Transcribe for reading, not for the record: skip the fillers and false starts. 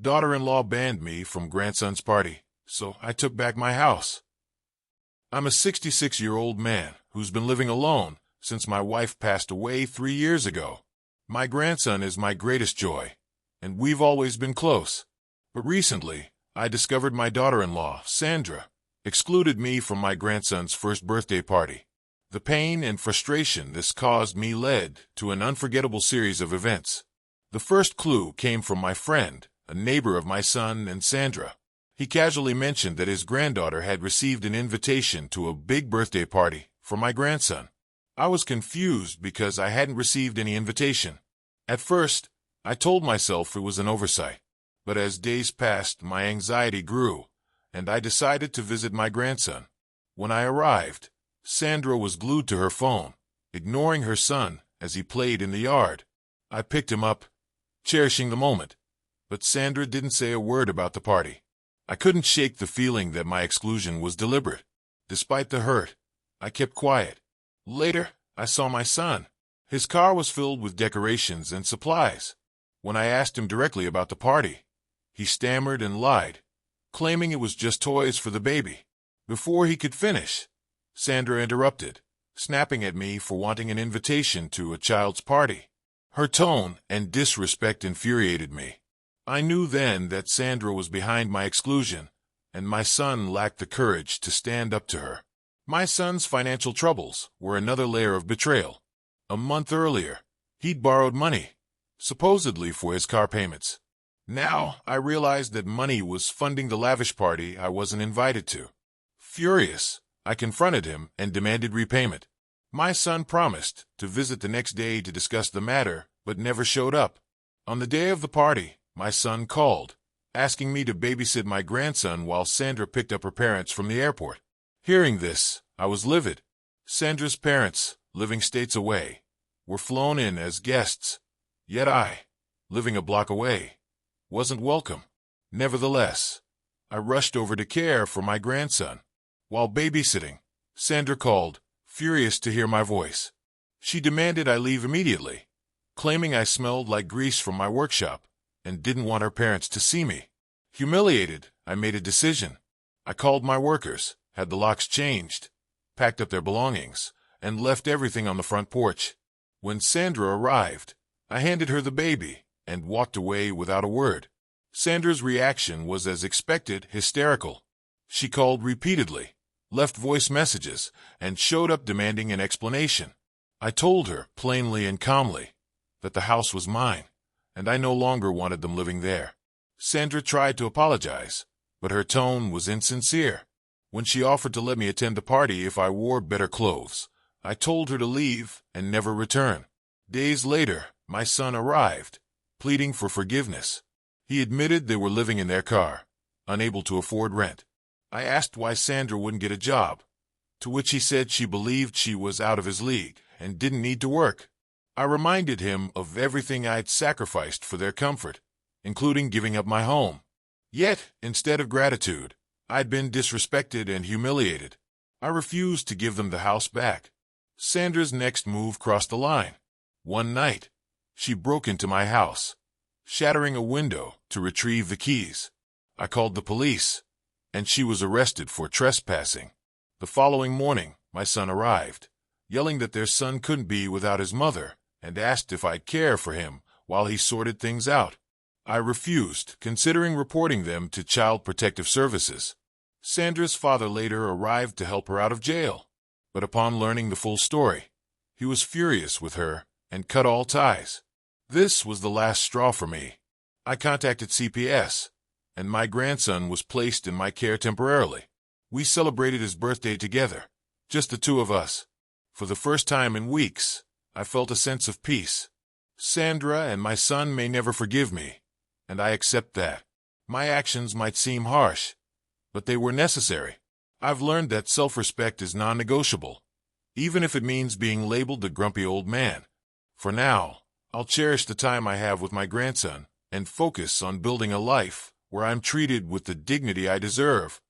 Daughter-in-law banned me from grandson's party, so I took back my house. I'm a 66-year-old man who's been living alone since my wife passed away 3 years ago. My grandson is my greatest joy, and we've always been close. But recently, I discovered my daughter-in-law, Sandra, excluded me from my grandson's first birthday party. The pain and frustration this caused me led to an unforgettable series of events. The first clue came from my friend, a neighbor of my son and Sandra. He casually mentioned that his granddaughter had received an invitation to a big birthday party for my grandson. I was confused because I hadn't received any invitation. At first, I told myself it was an oversight, but as days passed, my anxiety grew, and I decided to visit my grandson. When I arrived, Sandra was glued to her phone, ignoring her son as he played in the yard. I picked him up, cherishing the moment, but Sandra didn't say a word about the party. I couldn't shake the feeling that my exclusion was deliberate. Despite the hurt, I kept quiet. Later, I saw my son. His car was filled with decorations and supplies. When I asked him directly about the party, he stammered and lied, claiming it was just toys for the baby. Before he could finish, Sandra interrupted, snapping at me for wanting an invitation to a child's party. Her tone and disrespect infuriated me. I knew then that Sandra was behind my exclusion, and my son lacked the courage to stand up to her. My son's financial troubles were another layer of betrayal. A month earlier, he'd borrowed money, supposedly for his car payments. Now, I realized that money was funding the lavish party I wasn't invited to. Furious, I confronted him and demanded repayment. My son promised to visit the next day to discuss the matter, but never showed up. On the day of the party, my son called, asking me to babysit my grandson while Sandra picked up her parents from the airport. Hearing this, I was livid. Sandra's parents, living states away, were flown in as guests, yet I, living a block away, wasn't welcome. Nevertheless, I rushed over to care for my grandson. While babysitting, Sandra called, furious to hear my voice. She demanded I leave immediately, claiming I smelled like grease from my workshop and didn't want her parents to see me. Humiliated, I made a decision. I called my workers, had the locks changed, packed up their belongings, and left everything on the front porch. When Sandra arrived, I handed her the baby and walked away without a word. Sandra's reaction was as expected, hysterical. She called repeatedly, left voice messages, and showed up demanding an explanation. I told her, plainly and calmly, that the house was mine, and I no longer wanted them living there. Sandra tried to apologize, but her tone was insincere. When she offered to let me attend the party if I wore better clothes, I told her to leave and never return. Days later, my son arrived, pleading for forgiveness. He admitted they were living in their car, unable to afford rent. I asked why Sandra wouldn't get a job, to which he said she believed she was out of his league and didn't need to work. I reminded him of everything I'd sacrificed for their comfort, including giving up my home. Yet, instead of gratitude, I'd been disrespected and humiliated. I refused to give them the house back. Sandra's next move crossed the line. One night, she broke into my house, shattering a window to retrieve the keys. I called the police, and she was arrested for trespassing. The following morning, my son arrived, yelling that their son couldn't be without his mother, and asked if I'd care for him while he sorted things out. I refused, considering reporting them to Child Protective Services. Sandra's father later arrived to help her out of jail, but upon learning the full story, he was furious with her and cut all ties. This was the last straw for me. I contacted CPS, and my grandson was placed in my care temporarily. We celebrated his birthday together, just the two of us. For the first time in weeks, I felt a sense of peace. Sandra and my son may never forgive me, and I accept that. My actions might seem harsh, but they were necessary. I've learned that self-respect is non-negotiable, even if it means being labeled the grumpy old man. For now, I'll cherish the time I have with my grandson and focus on building a life where I'm treated with the dignity I deserve.